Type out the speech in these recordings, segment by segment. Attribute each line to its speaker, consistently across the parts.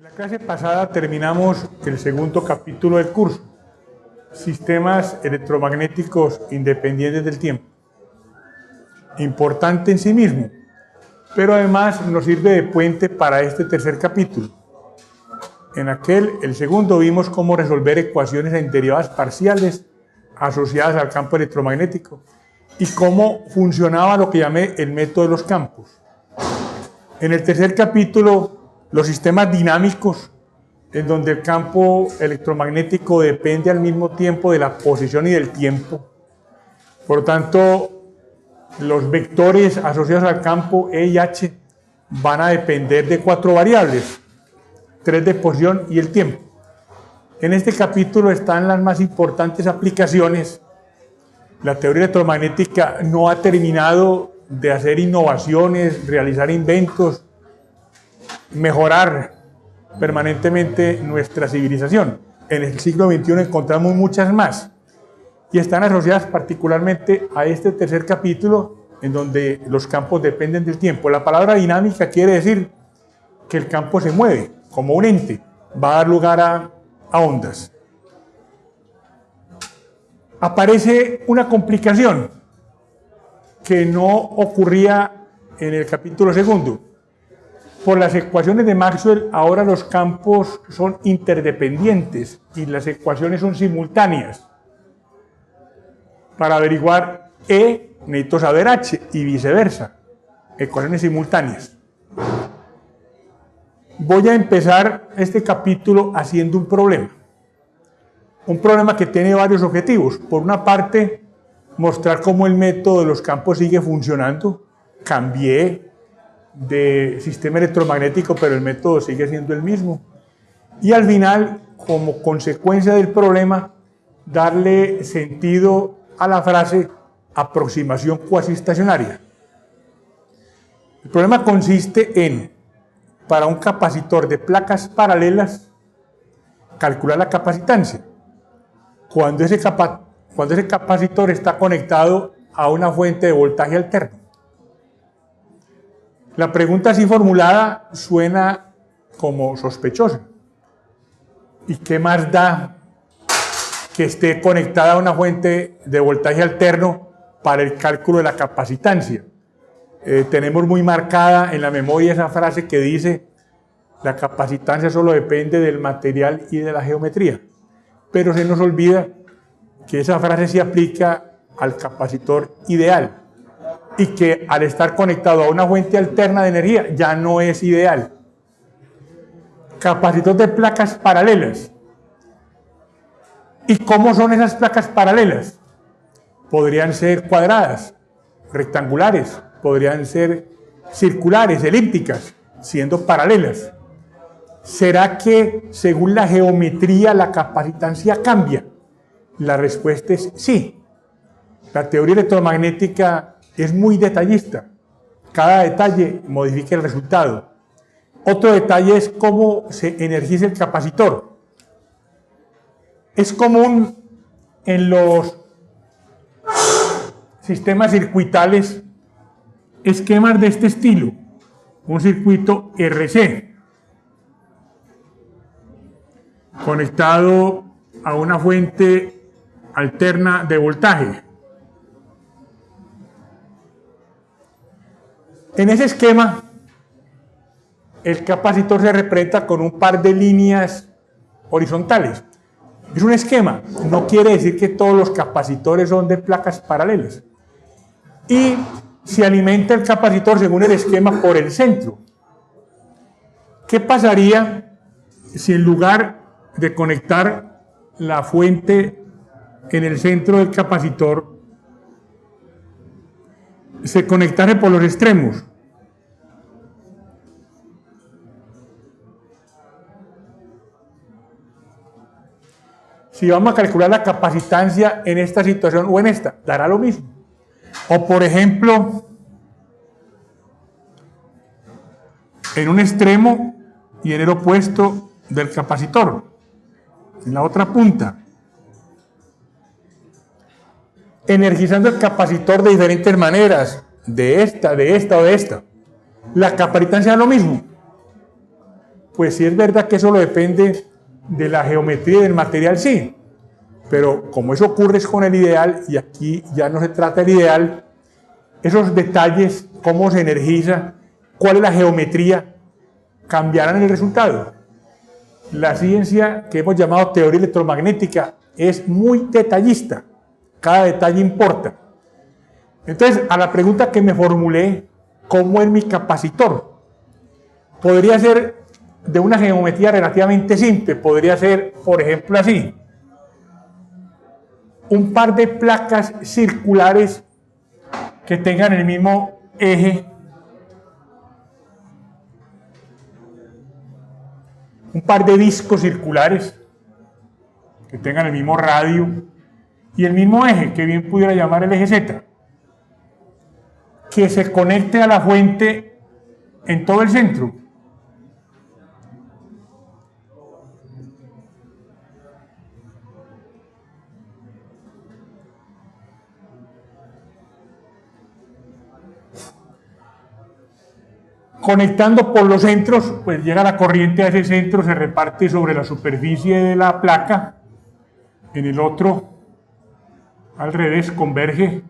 Speaker 1: En la clase pasada terminamos el segundo capítulo del curso, sistemas electromagnéticos independientes del tiempo. Importante en sí mismo, pero además nos sirve de puente para este tercer capítulo. En el segundo, vimos cómo resolver ecuaciones en derivadas parciales asociadas al campo electromagnético y cómo funcionaba lo que llamé el método de los campos. En el tercer capítulo, los sistemas dinámicos, en donde el campo electromagnético depende al mismo tiempo de la posición y del tiempo. Por lo tanto, los vectores asociados al campo E y H van a depender de 4 variables, 3 de posición y el tiempo. En este capítulo están las más importantes aplicaciones. La teoría electromagnética no ha terminado de hacer innovaciones, realizar inventos, mejorar permanentemente nuestra civilización. En el siglo XXI encontramos muchas más y están asociadas particularmente a este tercer capítulo en donde los campos dependen del tiempo. La palabra dinámica quiere decir que el campo se mueve como un ente, va a dar lugar a ondas. Aparece una complicación que no ocurría en el capítulo segundo. Por las ecuaciones de Maxwell, ahora los campos son interdependientes y las ecuaciones son simultáneas. Para averiguar E, necesito saber H y viceversa. Ecuaciones simultáneas. Voy a empezar este capítulo haciendo un problema. Un problema que tiene varios objetivos. Por una parte, mostrar cómo el método de los campos sigue funcionando. Cambié de sistema electromagnético, pero el método sigue siendo el mismo. Y al final, como consecuencia del problema, darle sentido a la frase aproximación cuasiestacionaria. El problema consiste en, para un capacitor de placas paralelas, calcular la capacitancia. Cuando ese capacitor está conectado a una fuente de voltaje alterno. La pregunta así formulada suena como sospechosa. ¿Y qué más da que esté conectada a una fuente de voltaje alterno para el cálculo de la capacitancia? Tenemos muy marcada en la memoria esa frase que dice la capacitancia solo depende del material y de la geometría. Pero se nos olvida que esa frase se aplica al capacitor ideal. Y que al estar conectado a una fuente alterna de energía ya no es ideal. Capacitor de placas paralelas. ¿Y cómo son esas placas paralelas? Podrían ser cuadradas, rectangulares, podrían ser circulares, elípticas, siendo paralelas. ¿Será que según la geometría la capacitancia cambia? La respuesta es sí. La teoría electromagnética es muy detallista. Cada detalle modifica el resultado. Otro detalle es cómo se energiza el capacitor. Es común en los sistemas circuitales esquemas de este estilo. Un circuito RC conectado a una fuente alterna de voltaje. En ese esquema, el capacitor se representa con un par de líneas horizontales. Es un esquema, no quiere decir que todos los capacitores son de placas paralelas. Y se alimenta el capacitor según el esquema por el centro. ¿Qué pasaría si en lugar de conectar la fuente en el centro del capacitor, se conectase por los extremos? Si vamos a calcular la capacitancia en esta situación o en esta, dará lo mismo. O por ejemplo, en un extremo y en el opuesto del capacitor, en la otra punta. Energizando el capacitor de diferentes maneras, de esta o de esta. La capacitancia es lo mismo. Pues sí es verdad que eso lo depende de la geometría del material, sí. Pero como eso ocurre es con el ideal, y aquí ya no se trata del ideal, esos detalles, cómo se energiza, cuál es la geometría, cambiarán el resultado. La ciencia que hemos llamado teoría electromagnética es muy detallista, cada detalle importa. Entonces, a la pregunta que me formulé, ¿cómo es mi capacitor? Podría ser de una geometría relativamente simple, podría ser, por ejemplo, así: un par de placas circulares que tengan el mismo eje, un par de discos circulares que tengan el mismo radio y el mismo eje, que bien pudiera llamar el eje Z, que se conecte a la fuente en todo el centro. Conectando por los centros, pues llega la corriente a ese centro, se reparte sobre la superficie de la placa, en el otro, al revés, converge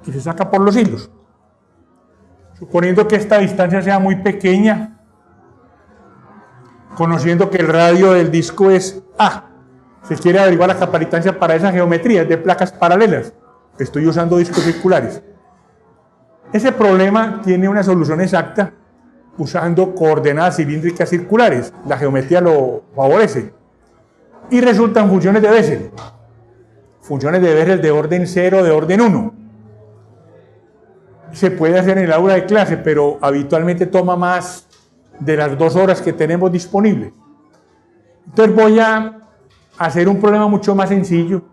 Speaker 1: y se saca por los hilos. Suponiendo que esta distancia sea muy pequeña, conociendo que el radio del disco es A, se quiere averiguar la capacitancia para esa geometría de placas paralelas. Estoy usando discos circulares. Ese problema tiene una solución exacta usando coordenadas cilíndricas circulares. La geometría lo favorece. Y resultan funciones de Bessel. Funciones de Bessel de orden 0, de orden 1. Se puede hacer en el aula de clase, pero habitualmente toma más de las 2 horas que tenemos disponibles. Entonces voy a hacer un problema mucho más sencillo,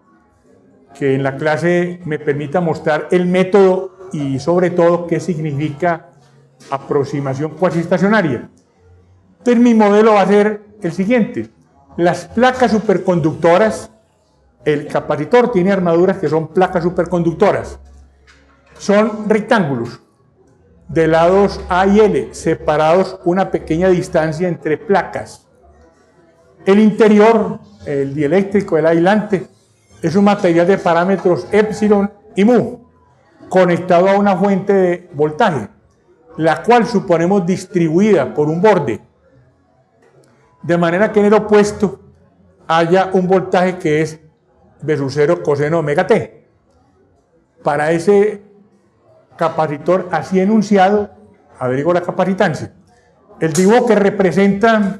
Speaker 1: que en la clase me permita mostrar el método y sobre todo qué significa aproximación cuasiestacionaria. Entonces mi modelo va a ser el siguiente: las placas superconductoras, el capacitor tiene armaduras que son placas superconductoras, son rectángulos de lados A y L, separados una pequeña distancia entre placas. El interior, el dieléctrico, el aislante, es un material de parámetros epsilon y mu, conectado a una fuente de voltaje, la cual suponemos distribuida por un borde, de manera que en el opuesto haya un voltaje que es B0 coseno omega t. Para ese capacitor así enunciado, averiguo la capacitancia. El dibujo que representa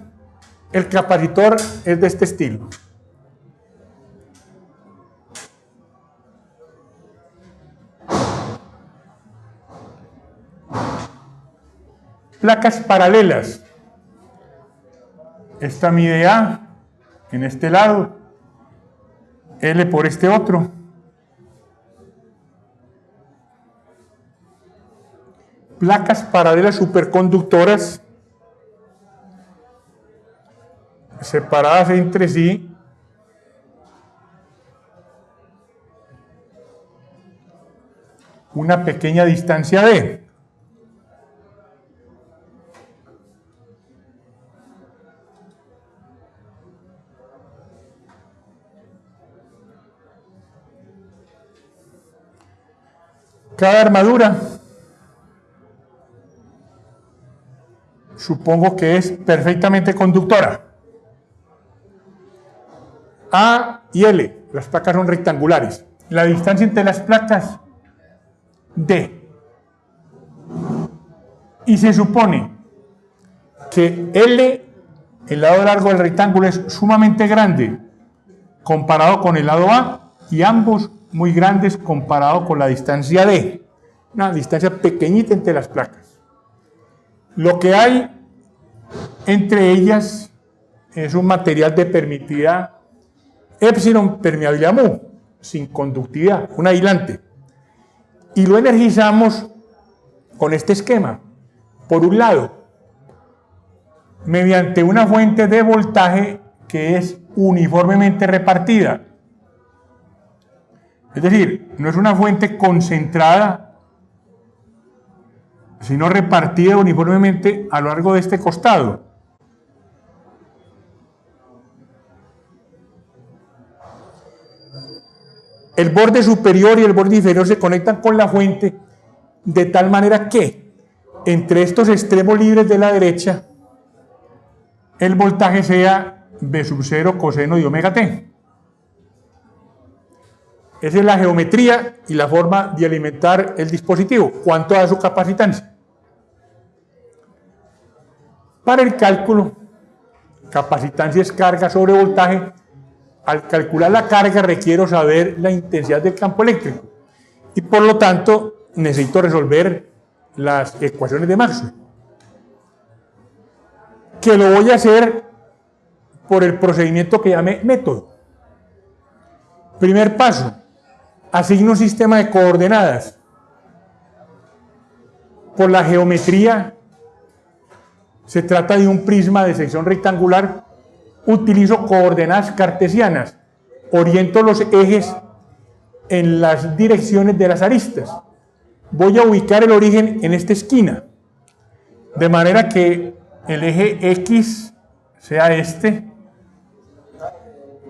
Speaker 1: el capacitor es de este estilo. Placas paralelas. Esta mide A en este lado, L por este otro. Placas paralelas superconductoras separadas entre sí una pequeña distancia d. Cada armadura supongo que es perfectamente conductora. A y L, las placas son rectangulares. La distancia entre las placas, D. Y se supone que L, el lado largo del rectángulo, es sumamente grande comparado con el lado A, y ambos muy grandes comparado con la distancia D, una distancia pequeñita entre las placas. Lo que hay entre ellas es un material de permitividad epsilon, permeabilidad mu, sin conductividad, un aislante. Y lo energizamos con este esquema. Por un lado, mediante una fuente de voltaje que es uniformemente repartida. Es decir, no es una fuente concentrada sino repartida uniformemente a lo largo de este costado. El borde superior y el borde inferior se conectan con la fuente de tal manera que entre estos extremos libres de la derecha el voltaje sea B sub 0 coseno de omega t. Esa es la geometría y la forma de alimentar el dispositivo. ¿Cuánto da su capacitancia? Para el cálculo, capacitancia es carga sobre voltaje. Al calcular la carga requiero saber la intensidad del campo eléctrico y por lo tanto necesito resolver las ecuaciones de Maxwell, que lo voy a hacer por el procedimiento que llamé método. Primer paso, asigno un sistema de coordenadas. Por la geometría, se trata de un prisma de sección rectangular. Utilizo coordenadas cartesianas, oriento los ejes en las direcciones de las aristas. Voy a ubicar el origen en esta esquina, de manera que el eje X sea este,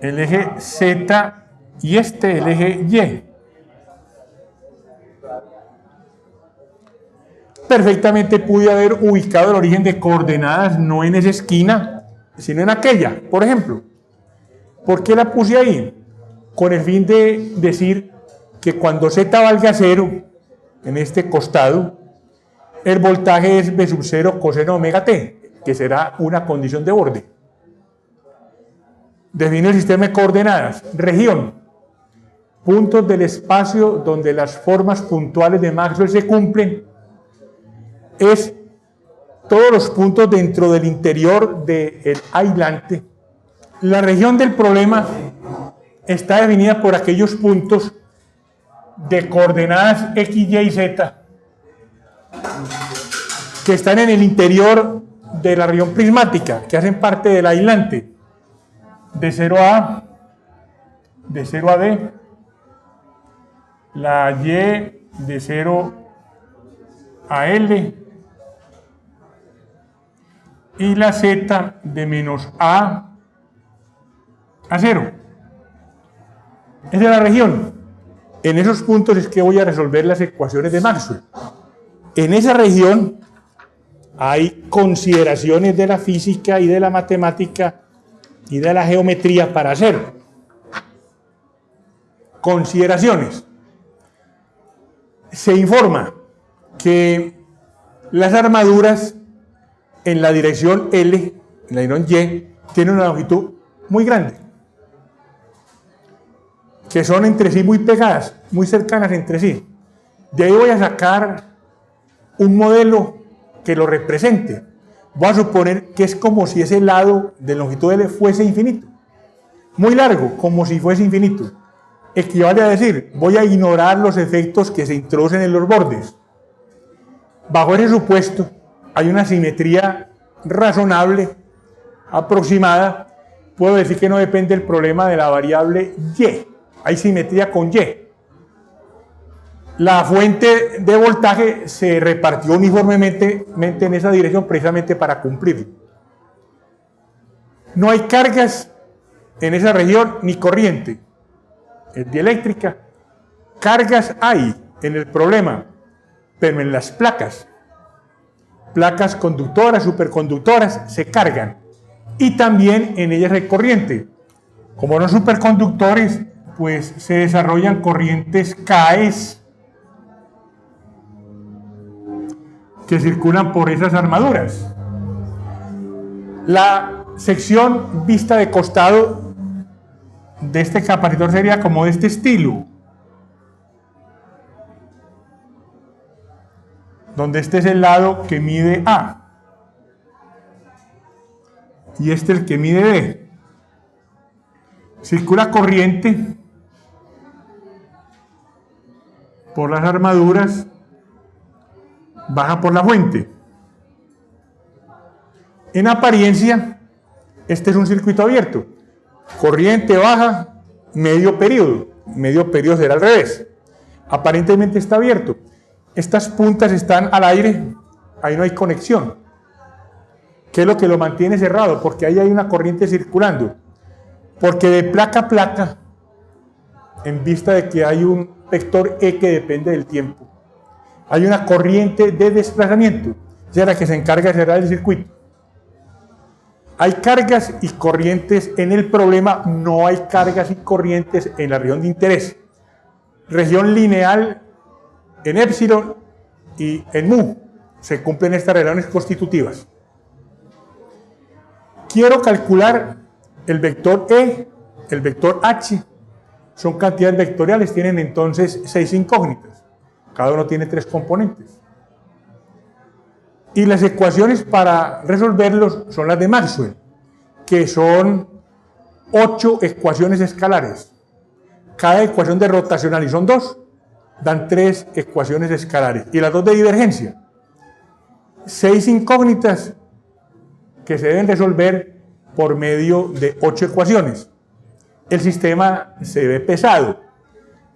Speaker 1: el eje Z y este, el eje Y. Perfectamente pude haber ubicado el origen de coordenadas no en esa esquina, sino en aquella, por ejemplo. ¿Por qué la puse ahí? Con el fin de decir que cuando Z valga 0, en este costado, el voltaje es B sub 0 coseno omega t, que será una condición de borde. Defino el sistema de coordenadas. Región. Puntos del espacio donde las formas puntuales de Maxwell se cumplen. Es todos los puntos dentro del interior del aislante. La región del problema está definida por aquellos puntos de coordenadas X, Y y Z que están en el interior de la región prismática, que hacen parte del aislante, de 0 a A, de 0 a B, la Y de 0 a L, y la Z de menos A 0. Esa es la región. En esos puntos es que voy a resolver las ecuaciones de Maxwell. En esa región hay consideraciones de la física y de la matemática y de la geometría para hacer. Consideraciones. Se informa que las armaduras en la dirección L, en la dirección Y, tienen una longitud muy grande, que son entre sí muy pegadas, muy cercanas entre sí. De ahí voy a sacar un modelo que lo represente. Voy a suponer que es como si ese lado de longitud L fuese infinito, muy largo, como si fuese infinito. Equivale a decir, voy a ignorar los efectos que se introducen en los bordes. Bajo ese supuesto, hay una simetría razonable, aproximada. Puedo decir que no depende el problema de la variable Y. Hay simetría con Y. La fuente de voltaje se repartió uniformemente en esa dirección precisamente para cumplirlo. No hay cargas en esa región ni corriente. Es dieléctrica. Cargas hay en el problema, pero en las placas. Placas conductoras, superconductoras, se cargan. Y también en ellas hay corriente. Como no superconductores, pues se desarrollan corrientes CAES que circulan por esas armaduras. La sección vista de costado de este capacitor sería como de este estilo, donde este es el lado que mide A y este el que mide B. Circula corriente por las armaduras, baja por la fuente. En apariencia, este es un circuito abierto. Corriente baja, medio periodo será al revés. Aparentemente está abierto. Estas puntas están al aire, ahí no hay conexión. ¿Qué es lo que lo mantiene cerrado? Porque ahí hay una corriente circulando. Porque de placa a placa, en vista de que hay un vector E que depende del tiempo, hay una corriente de desplazamiento, que es la que se encarga de cerrar el circuito. Hay cargas y corrientes en el problema, no hay cargas y corrientes en la región de interés. Región lineal en épsilon y en mu se cumplen estas relaciones constitutivas. Quiero calcular el vector E, el vector H, son cantidades vectoriales, tienen entonces 6 incógnitas, cada uno tiene 3 componentes. Y las ecuaciones para resolverlos son las de Maxwell, que son 8 ecuaciones escalares. Cada ecuación de rotacional, y son 2, dan 3 ecuaciones escalares. Y las 2 de divergencia. 6 incógnitas que se deben resolver por medio de 8 ecuaciones. El sistema se ve pesado.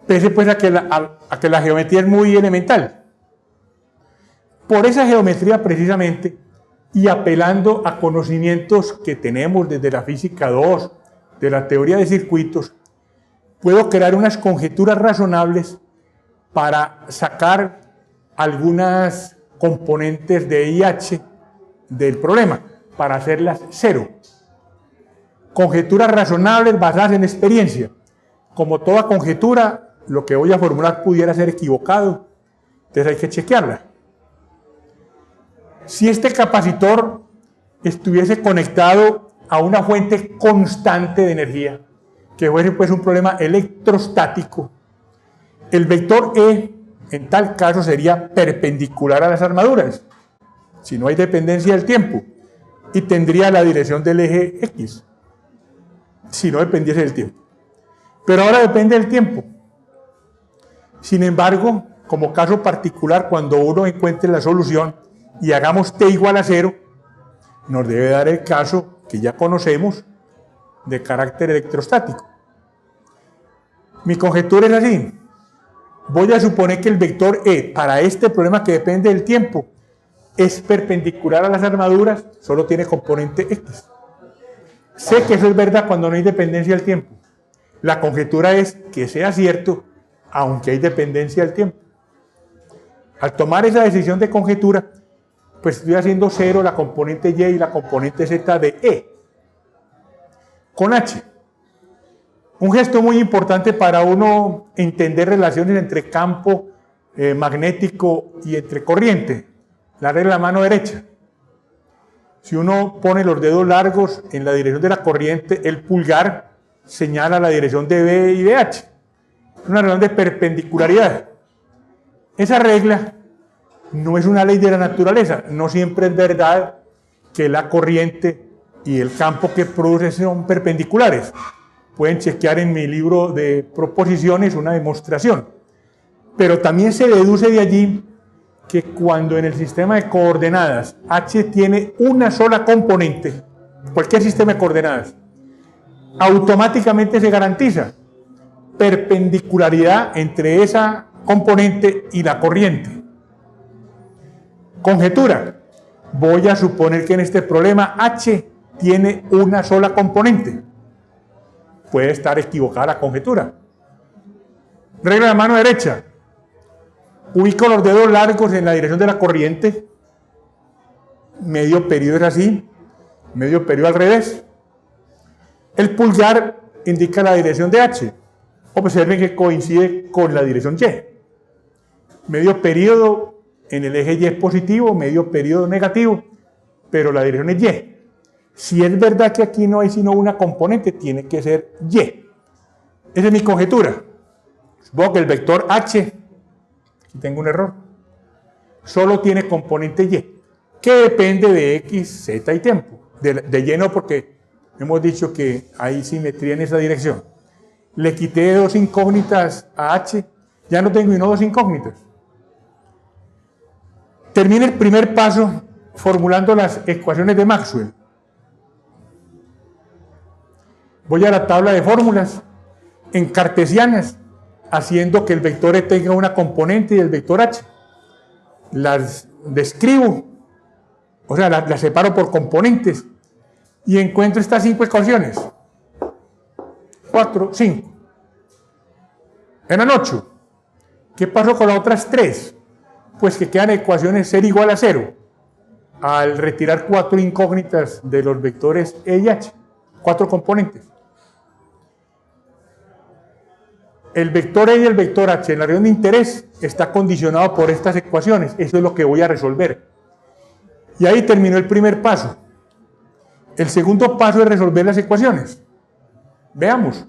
Speaker 1: Pese pues a que la geometría es muy elemental. Por esa geometría precisamente, y apelando a conocimientos que tenemos desde la física 2, de la teoría de circuitos, puedo crear unas conjeturas razonables para sacar algunas componentes de IH del problema, para hacerlas 0. Conjeturas razonables basadas en experiencia. Como toda conjetura, lo que voy a formular pudiera ser equivocado, entonces hay que chequearla. Si este capacitor estuviese conectado a una fuente constante de energía, que fuese pues un problema electrostático, el vector E en tal caso sería perpendicular a las armaduras, si no hay dependencia del tiempo, y tendría la dirección del eje X, si no dependiese del tiempo. Pero ahora depende del tiempo. Sin embargo, como caso particular, cuando uno encuentre la solución y hagamos t igual a 0, nos debe dar el caso que ya conocemos de carácter electrostático. Mi conjetura es así. Voy a suponer que el vector E para este problema que depende del tiempo es perpendicular a las armaduras, solo tiene componente X. Sé que eso es verdad cuando no hay dependencia del tiempo. La conjetura es que sea cierto, aunque hay dependencia del tiempo. Al tomar esa decisión de conjetura, pues estoy haciendo 0 la componente Y y la componente Z de E. Con H. Un gesto muy importante para uno entender relaciones entre campo magnético y entre corriente. La regla de la mano derecha. Si uno pone los dedos largos en la dirección de la corriente, el pulgar señala la dirección de B y de H. Es una relación de perpendicularidad. Esa regla no es una ley de la naturaleza. No siempre es verdad que la corriente y el campo que produce son perpendiculares. Pueden chequear en mi libro de proposiciones una demostración. Pero también se deduce de allí que cuando en el sistema de coordenadas H tiene una sola componente, cualquier sistema de coordenadas, automáticamente se garantiza perpendicularidad entre esa componente y la corriente. Conjetura. Voy a suponer que en este problema H tiene una sola componente. Puede estar equivocada la conjetura. Regla de mano derecha. Ubico los dedos largos en la dirección de la corriente. Medio periodo es así. Medio periodo al revés. El pulgar indica la dirección de H. Observen que coincide con la dirección Y. Medio periodo en el eje Y es positivo, medio periodo negativo, pero la dirección es Y. Si es verdad que aquí no hay sino una componente, tiene que ser Y. Esa es mi conjetura. Supongo que el vector H, aquí tengo un error, solo tiene componente Y, que depende de X, Z y tiempo. De Y no, porque hemos dicho que hay simetría en esa dirección. Le quité 2 incógnitas a H, ya no tengo sino 2 incógnitas. Termino el primer paso formulando las ecuaciones de Maxwell. Voy a la tabla de fórmulas en cartesianas, haciendo que el vector E tenga una componente y el vector H. las describo, o sea, las separo por componentes y encuentro estas 5 ecuaciones. 4, 5. Eran 8. ¿Qué pasó con las otras 3? Pues que quedan ecuaciones ser igual a 0 al retirar 4 incógnitas de los vectores E y H, 4 componentes. El vector E y el vector H en la región de interés está condicionado por estas ecuaciones. Eso es lo que voy a resolver. Y ahí terminó el primer paso. El segundo paso es resolver las ecuaciones. Veamos.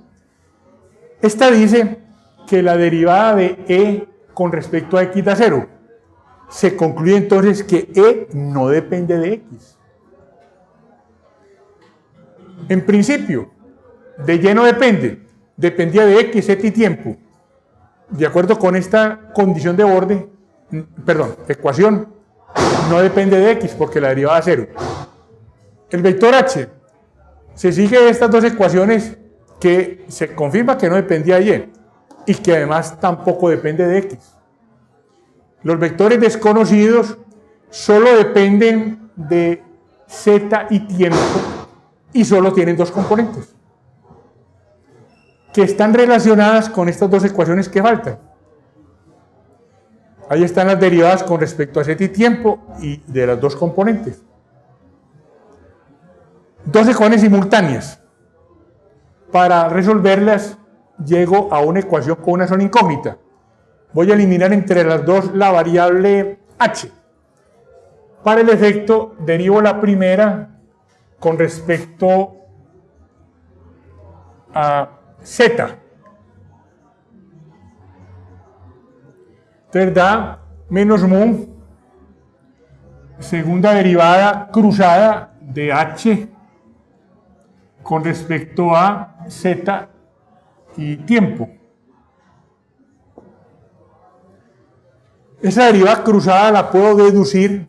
Speaker 1: Esta dice que la derivada de E con respecto a X da 0. Se concluye entonces que E no depende de X. En principio, de Y no depende. Dependía de X, Z y tiempo. De acuerdo con esta condición de borde, ecuación, no depende de X porque la derivada es 0. El vector H se sigue estas dos ecuaciones que se confirma que no dependía de Y y que además tampoco depende de X. Los vectores desconocidos solo dependen de Z y tiempo y solo tienen 2 componentes que están relacionadas con estas 2 ecuaciones que faltan. Ahí están las derivadas con respecto a Z y tiempo y de las 2 componentes. 2 ecuaciones simultáneas. Para resolverlas llego a una ecuación con una sola incógnita. Voy a eliminar entre las 2 la variable H. Para el efecto derivo la primera con respecto a Z. Entonces da menos mu, segunda derivada cruzada de H con respecto a Z y tiempo. Esa derivada cruzada la puedo deducir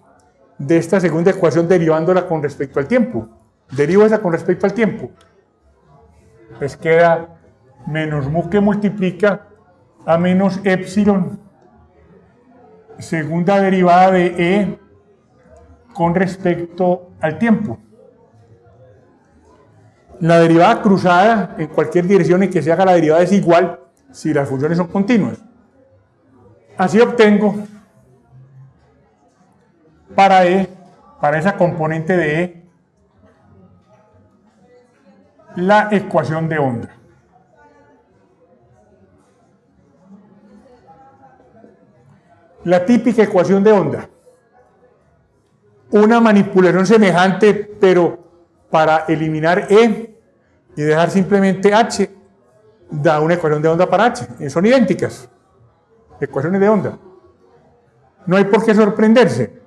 Speaker 1: de esta segunda ecuación derivándola con respecto al tiempo. Derivo esa con respecto al tiempo. Pues queda menos mu que multiplica a menos epsilon, segunda derivada de E con respecto al tiempo. La derivada cruzada en cualquier dirección en que se haga la derivada es igual si las funciones son continuas. Así obtengo para E, para esa componente de E, la ecuación de onda. La típica ecuación de onda. Una manipulación semejante, pero para eliminar E y dejar simplemente H, da una ecuación de onda para H. Son idénticas. Ecuaciones de onda. No hay por qué sorprenderse.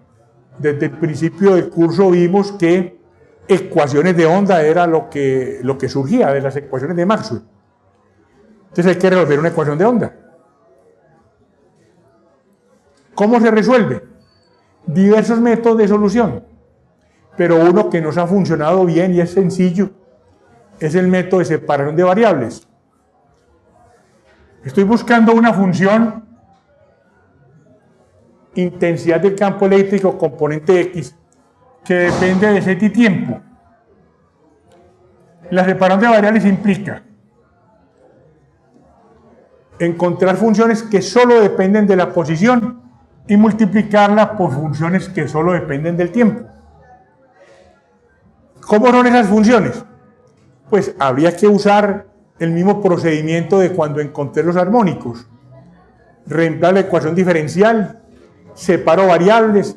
Speaker 1: Desde el principio del curso vimos que ecuaciones de onda era lo que surgía de las ecuaciones de Maxwell. Entonces hay que resolver una ecuación de onda. ¿Cómo se resuelve? Diversos métodos de solución, pero uno que nos ha funcionado bien y es sencillo es el método de separación de variables. Estoy buscando una función intensidad del campo eléctrico componente X que depende de Z y tiempo. La separación de variables implica encontrar funciones que solo dependen de la posición y multiplicarla por funciones que solo dependen del tiempo. ¿Cómo son esas funciones? Pues habría que usar el mismo procedimiento de cuando encontré los armónicos. Reemplazo la ecuación diferencial, separo variables,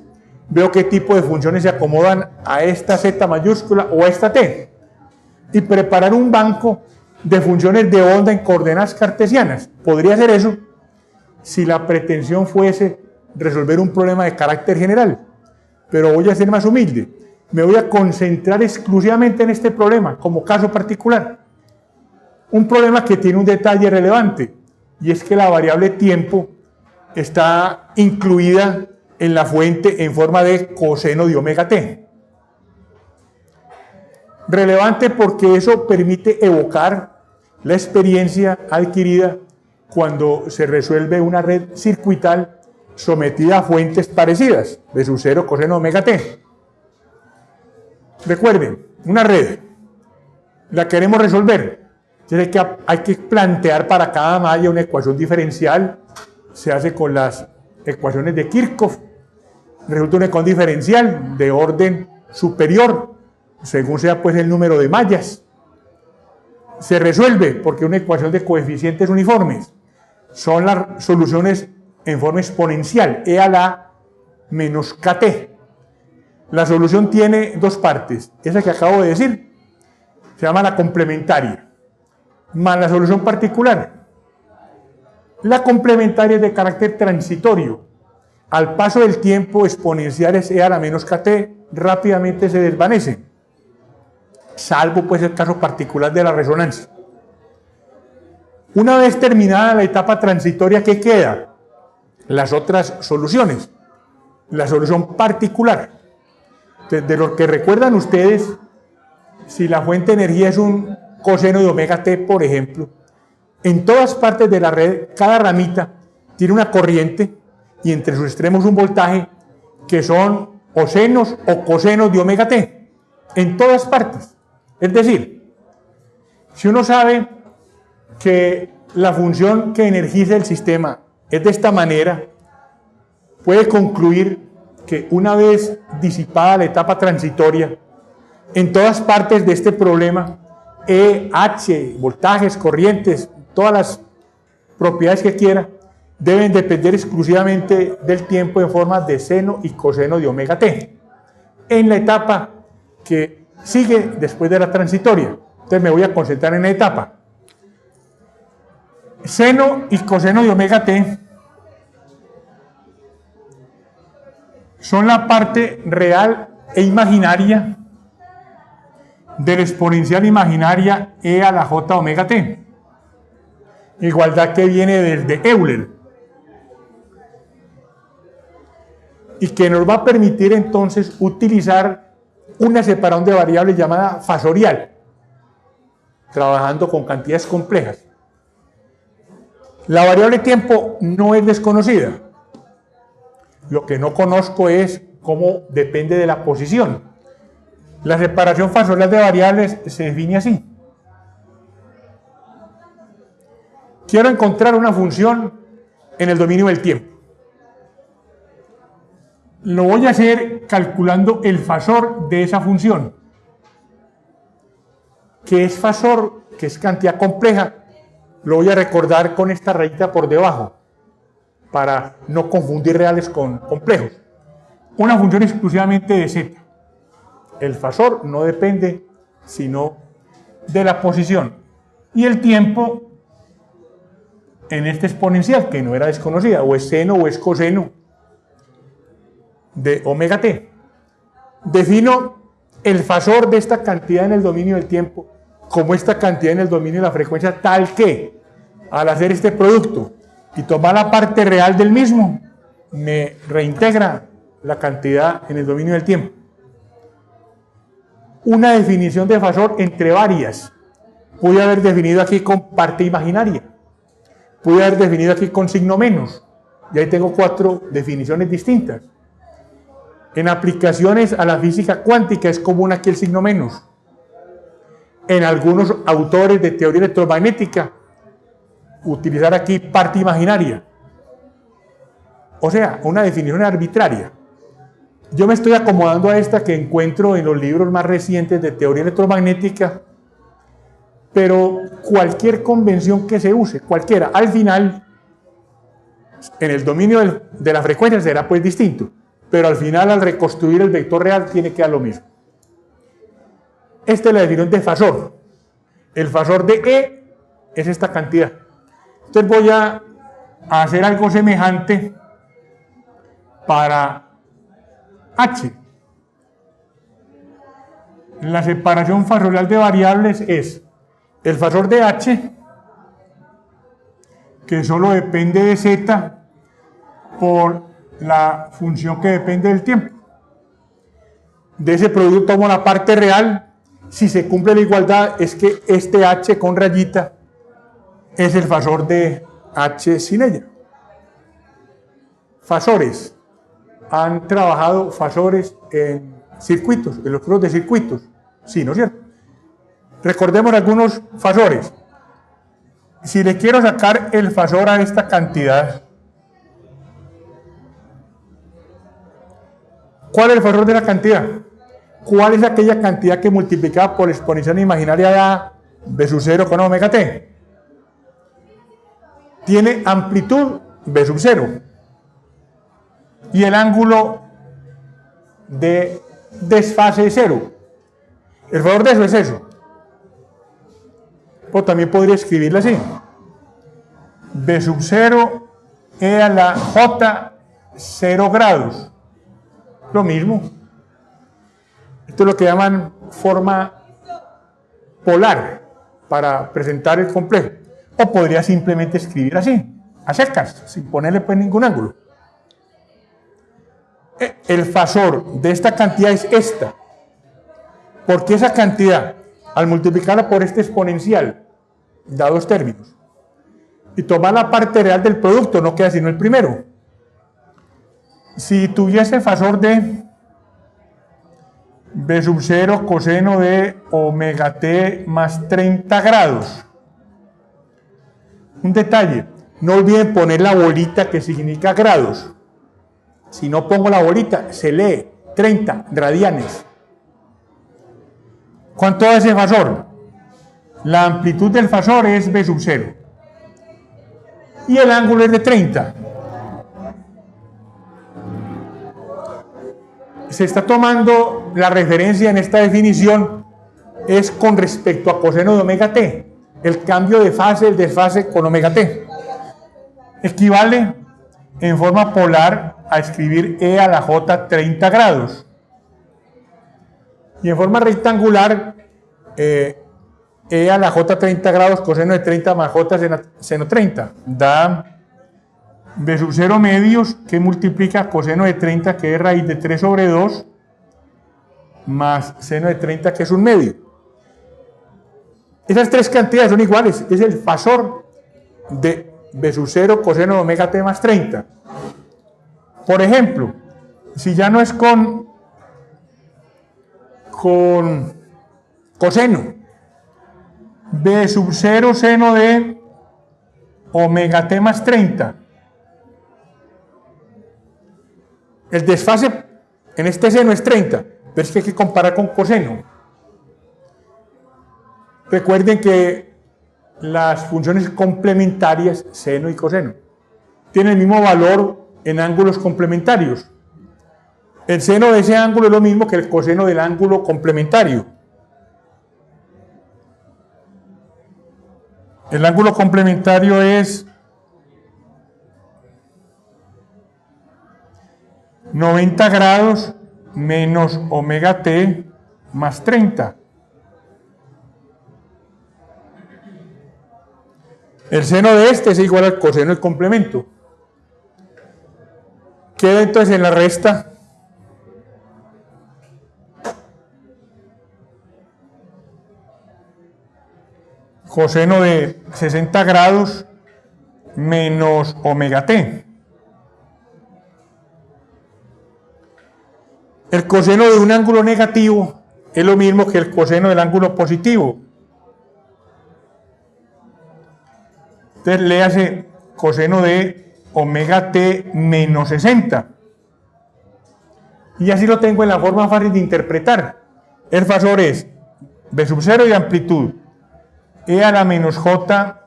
Speaker 1: veo qué tipo de funciones se acomodan a esta Z mayúscula o a esta T y preparar un banco de funciones de onda en coordenadas cartesianas. Podría hacer eso si la pretensión fuese resolver un problema de carácter general, pero voy a ser más humilde. Me voy a concentrar exclusivamente en este problema como caso particular. Un problema que tiene un detalle relevante y es que la variable tiempo está incluida en la fuente en forma de coseno de omega t. Relevante porque eso permite evocar la experiencia adquirida cuando se resuelve una red circuital sometida a fuentes parecidas de su 0 coseno omega t. Recuerden, una red, la queremos resolver. Entonces hay que plantear para cada malla una ecuación diferencial. Se hace con las ecuaciones de Kirchhoff. Resulta una ecuación diferencial de orden superior, según sea pues el número de mallas. Se resuelve porque una ecuación de coeficientes uniformes son las soluciones en forma exponencial, e a la menos kt. La solución tiene dos partes, esa que acabo de decir, se llama la complementaria, más la solución particular. La complementaria es de carácter transitorio. Al paso del tiempo, exponenciales e a la menos kt rápidamente se desvanecen, salvo pues el caso particular de la resonancia. Una vez terminada la etapa transitoria, ¿qué queda? Las otras soluciones. La solución particular. De lo que recuerdan ustedes, si la fuente de energía es un coseno de omega t, por ejemplo, en todas partes de la red, cada ramita tiene una corriente y entre sus extremos un voltaje que son o senos o cosenos de omega t. En todas partes. Es decir, si uno sabe que la función que energiza el sistema es de esta manera, puede concluir que una vez disipada la etapa transitoria, en todas partes de este problema, E, H, voltajes, corrientes, todas las propiedades que quiera, deben depender exclusivamente del tiempo en forma de seno y coseno de omega t, en la etapa que sigue después de la transitoria. Entonces me voy a concentrar en la etapa. Seno y coseno de omega t son la parte real e imaginaria de la exponencial imaginaria e a la j omega t. Igualdad que viene desde Euler. Y que nos va a permitir entonces utilizar una separación de variables llamada fasorial, trabajando con cantidades complejas. La variable tiempo no es desconocida. Lo que no conozco es cómo depende de la posición. La separación fasorial de variables se define así. Quiero encontrar una función en el dominio del tiempo. Lo voy a hacer calculando el fasor de esa función. ¿Qué es fasor? Que es cantidad compleja. Lo voy a recordar con esta rayita por debajo, para no confundir reales con complejos. Una función exclusivamente de z. El fasor no depende sino de la posición. Y el tiempo en este exponencial, que no era desconocida, o es seno o es coseno de omega t. Defino el fasor de esta cantidad en el dominio del tiempo como esta cantidad en el dominio de la frecuencia, tal que al hacer este producto y tomar la parte real del mismo, me reintegra la cantidad en el dominio del tiempo. Una definición de fasor entre varias. Pude haber definido aquí con parte imaginaria. Pude haber definido aquí con signo menos. Y ahí tengo 4 definiciones distintas. En aplicaciones a la física cuántica es común aquí el signo menos. En algunos autores de teoría electromagnética, utilizar aquí parte imaginaria. O sea, una definición arbitraria. Yo me estoy acomodando a esta que encuentro en los libros más recientes de teoría electromagnética, pero cualquier convención que se use, cualquiera, al final, en el dominio de la frecuencia será pues distinto, pero al final al reconstruir el vector real tiene que dar lo mismo. Esta es la definición de fasor. El fasor de E es esta cantidad. Entonces voy a hacer algo semejante para H. La separación fasorial de variables es el fasor de H, que solo depende de Z por la función que depende del tiempo. De ese producto tomo la parte real. Si se cumple la igualdad, es que este H con rayita es el fasor de H sin ella. fasores. ¿Han trabajado fasores en circuitos, en los pruebas de circuitos? Sí, ¿no es cierto? Recordemos algunos fasores. Si le quiero sacar el fasor a esta cantidad, ¿cuál es el fasor de la cantidad? ¿Cuál es aquella cantidad que multiplicada por la exponencial imaginaria da b sub 0 con omega t? Tiene amplitud b sub 0 y el ángulo de desfase es 0. El valor de eso es eso. O también podría escribirlo así: b sub 0 e a la j 0 grados. Lo mismo. Esto es lo que llaman forma polar para presentar el complejo. O podría simplemente escribir así, a secas, sin ponerle pues ningún ángulo. El fasor de esta cantidad es esta, porque esa cantidad, al multiplicarla por este exponencial, da dos términos. Y tomar la parte real del producto, no queda sino el primero. Si tuviese fasor de b sub 0 coseno de omega t más 30 grados. Un detalle, no olviden poner la bolita que significa grados. Si no pongo la bolita, se lee 30 radianes. ¿Cuánto es ese fasor? La amplitud del fasor es b sub 0. Y el ángulo es de 30. Se está tomando la referencia en esta definición es con respecto a coseno de omega t. El cambio de fase, el desfase con omega t. Equivale en forma polar a escribir e a la j 30 grados. Y en forma rectangular, e a la j 30 grados coseno de 30 más j seno 30. Da b sub 0 medios que multiplica coseno de 30 que es raíz de 3 sobre 2 más seno de 30 que es un medio. Esas tres cantidades son iguales, es el fasor de b sub 0 coseno de omega t más 30. Por ejemplo, si ya no es con coseno, b sub 0 seno de omega t más 30. El desfase en este seno es 30, pero es que hay que comparar con coseno. Recuerden que las funciones complementarias, seno y coseno, tienen el mismo valor en ángulos complementarios. El seno de ese ángulo es lo mismo que el coseno del ángulo complementario. El ángulo complementario es 90 grados menos omega t más 30. El seno de este es igual al coseno del complemento. Queda entonces en la resta coseno de 60 grados menos omega t. El coseno de un ángulo negativo es lo mismo que el coseno del ángulo positivo. Entonces le hace coseno de omega t menos 60. Y así lo tengo en la forma fácil de interpretar. El fasor es b sub 0 de amplitud, e a la menos j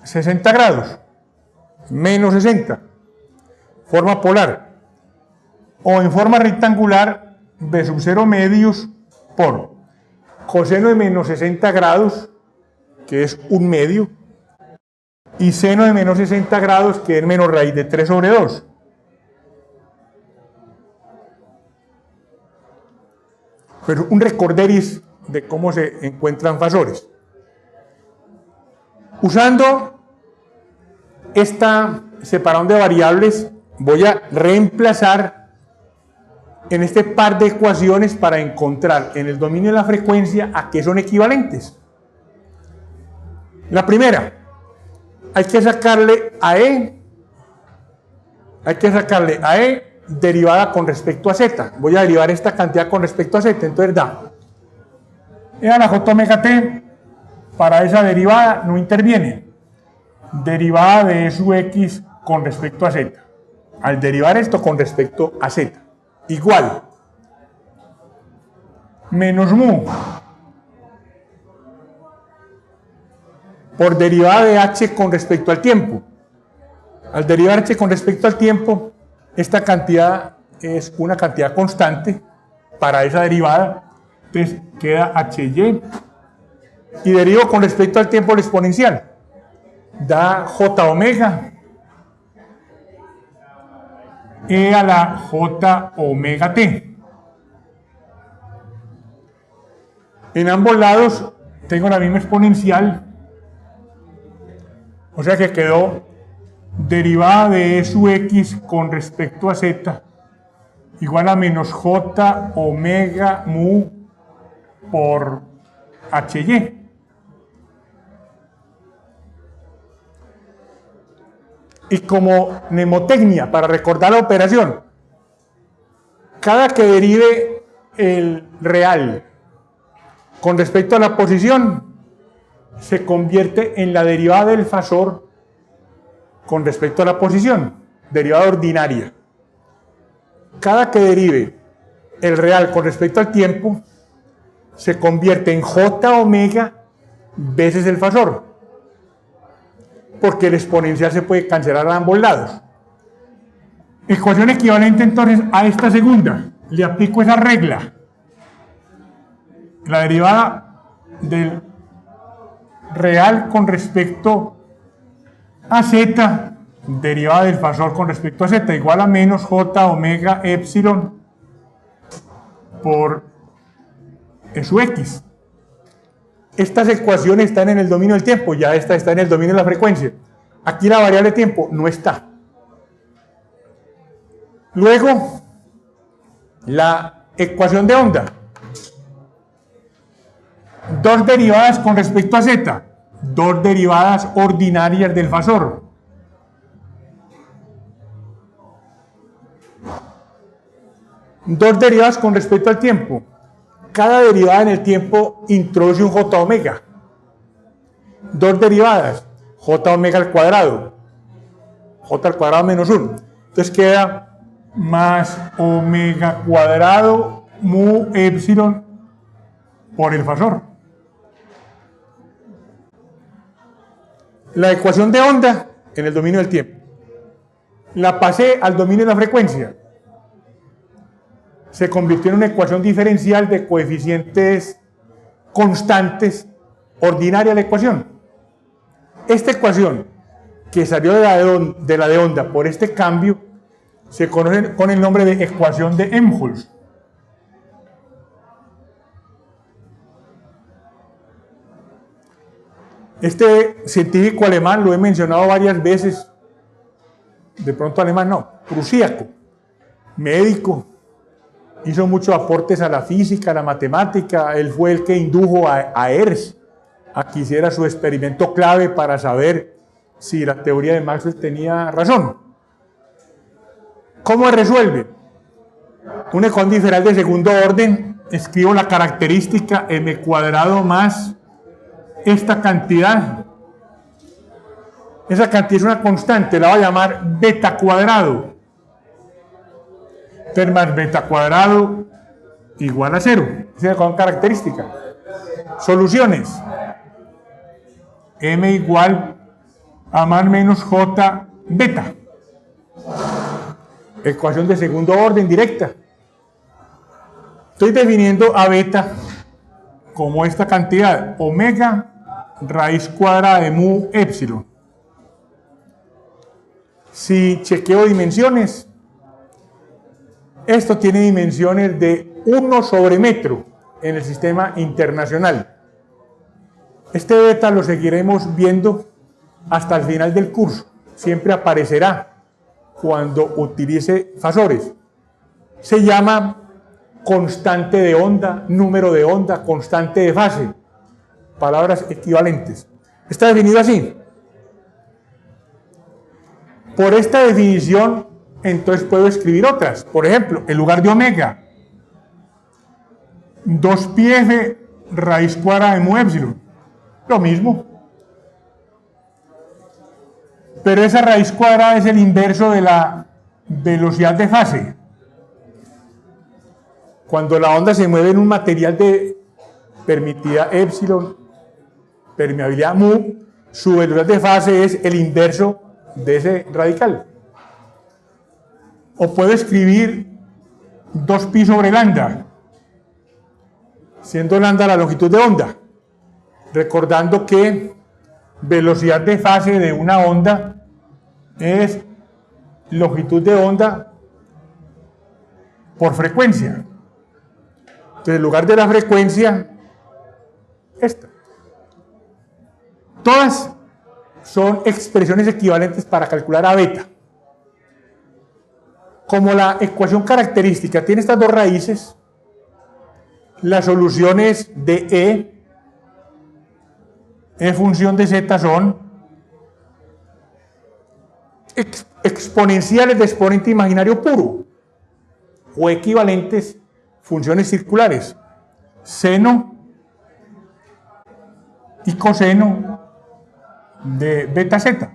Speaker 1: 60 grados, menos 60. Forma polar. O en forma rectangular, b sub 0 medios por coseno de menos 60 grados, que es un medio, y seno de menos 60 grados, que es menos raíz de 3 sobre 2. Pero un recorderis de cómo se encuentran fasores. Usando esta separación de variables, voy a reemplazar en este par de ecuaciones para encontrar en el dominio de la frecuencia a qué son equivalentes. La primera, hay que sacarle a E hay que sacarle a E derivada con respecto a Z. Voy a derivar esta cantidad con respecto a Z, entonces da E a la J omega T, para esa derivada no interviene. Derivada de E sub X con respecto a Z. Al derivar esto con respecto a Z, igual menos mu por derivada de H con respecto al tiempo. Al derivar H con respecto al tiempo, esta cantidad es una cantidad constante para esa derivada, entonces queda HY y derivo con respecto al tiempo el exponencial, da J omega E a la J omega T. En ambos lados tengo la misma exponencial, o sea que quedó derivada de E sub X con respecto a Z igual a menos J omega mu por HY. Y como mnemotecnia, para recordar la operación, cada que derive el real con respecto a la posición, se convierte en la derivada del fasor con respecto a la posición, derivada ordinaria. Cada que derive el real con respecto al tiempo, se convierte en J omega veces el fasor, porque el exponencial se puede cancelar a ambos lados. Ecuación equivalente entonces a esta segunda, le aplico esa regla. La derivada del real con respecto a Z, derivada del fasor con respecto a Z, igual a menos J omega epsilon por E sub X. Estas ecuaciones están en el dominio del tiempo, ya esta está en el dominio de la frecuencia. Aquí la variable tiempo no está. Luego, la ecuación de onda. Dos derivadas con respecto a Z, dos derivadas ordinarias del fasor. Dos derivadas con respecto al tiempo. Cada derivada en el tiempo introduce un J omega. Dos derivadas, J omega al cuadrado, J al cuadrado menos 1. Entonces queda más omega cuadrado mu epsilon por el fasor. La ecuación de onda en el dominio del tiempo. La pasé al dominio de la frecuencia. Se convirtió en una ecuación diferencial de coeficientes constantes ordinaria la ecuación. Esta ecuación, que salió de la de onda por este cambio, se conoce con el nombre de ecuación de Helmholtz. Este científico alemán lo he mencionado varias veces, de pronto alemán no, prusíaco, médico, hizo muchos aportes a la física, a la matemática. Él fue el que indujo a Hertz a que hiciera su experimento clave para saber si la teoría de Maxwell tenía razón. ¿Cómo resuelve? Una ecuación diferencial de segundo orden, escribo la característica m cuadrado más esta cantidad. Esa cantidad es una constante, la voy a llamar beta cuadrado. Entonces más beta cuadrado igual a 0. Esa es la característica. Soluciones. M igual a más menos J beta. Ecuación de segundo orden directa. Estoy definiendo a beta como esta cantidad, omega raíz cuadrada de mu epsilon. Si chequeo dimensiones, esto tiene dimensiones de 1 sobre metro en el sistema internacional. Este beta lo seguiremos viendo hasta el final del curso. Siempre aparecerá cuando utilice fasores. Se llama constante de onda, número de onda, constante de fase. Palabras equivalentes. Está definido así. Por esta definición entonces puedo escribir otras. Por ejemplo, en lugar de omega, 2πf raíz cuadrada de mu épsilon. Lo mismo. Pero esa raíz cuadrada es el inverso de la velocidad de fase. Cuando la onda se mueve en un material de permitida épsilon, permeabilidad mu, su velocidad de fase es el inverso de ese radical. O puedo escribir 2pi sobre lambda, siendo lambda la longitud de onda, recordando que velocidad de fase de una onda es longitud de onda por frecuencia. Entonces, en lugar de la frecuencia, esta. Todas son expresiones equivalentes para calcular a beta. Como la ecuación característica tiene estas dos raíces, las soluciones de en función de z son exponenciales de exponente imaginario puro o equivalentes funciones circulares, seno y coseno de beta z.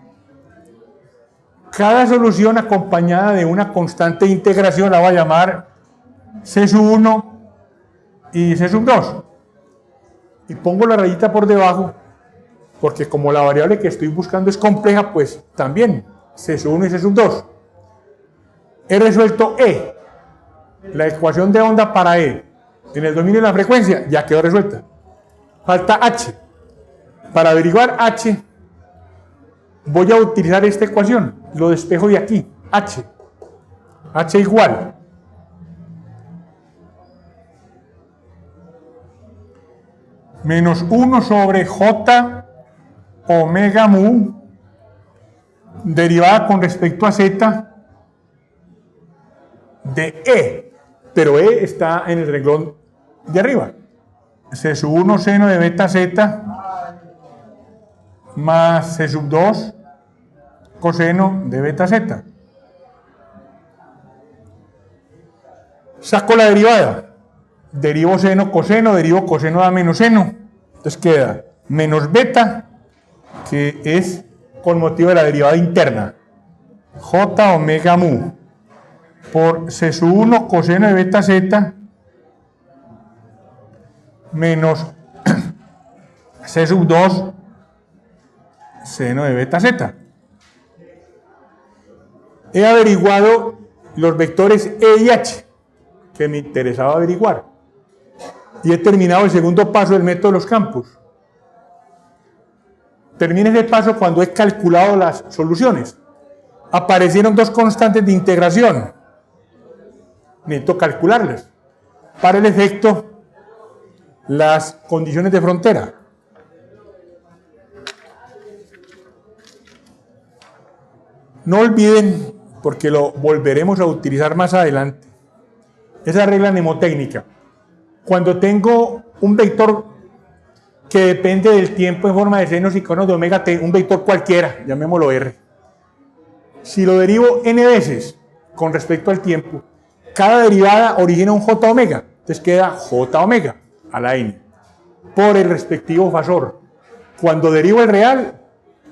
Speaker 1: Cada solución acompañada de una constante de integración la voy a llamar C1 y C2. Y pongo la rayita por debajo porque como la variable que estoy buscando es compleja, pues también C1 y C2. He resuelto la ecuación de onda para en el dominio de la frecuencia, ya quedó resuelta. Falta h. Para averiguar h, voy a utilizar esta ecuación, lo despejo de aquí, h igual menos 1 sobre j omega mu derivada con respecto a z de pero está en el renglón de arriba. C1 seno de beta z más C2 coseno de beta z. Saco la derivada. Derivo seno, derivo coseno da menos seno. Entonces queda menos beta, que es con motivo de la derivada interna. J omega mu por C1 coseno de beta z menos C2 seno de beta z. He averiguado los vectores E y H que me interesaba averiguar y he terminado el segundo paso del método de los campos. Termina ese paso cuando he calculado las soluciones. Aparecieron dos constantes de integración. Necesito calcularlas. Para el efecto, las condiciones de frontera. No olviden, porque lo volveremos a utilizar más adelante, esa regla mnemotécnica. Cuando tengo un vector que depende del tiempo en forma de senos y conos de omega t, un vector cualquiera, llamémoslo r. Si lo derivo n veces con respecto al tiempo, cada derivada origina un j omega, entonces queda j omega a la n, por el respectivo fasor. Cuando derivo el real,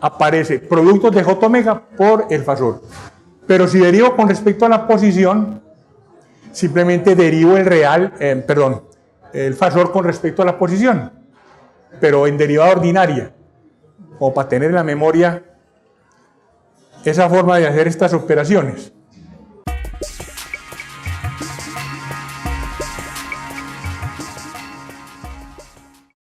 Speaker 1: aparece productos de j omega por el fasor. Pero si derivo con respecto a la posición, simplemente derivo el real, el fasor con respecto a la posición, pero en derivada ordinaria, o para tener en la memoria esa forma de hacer estas operaciones.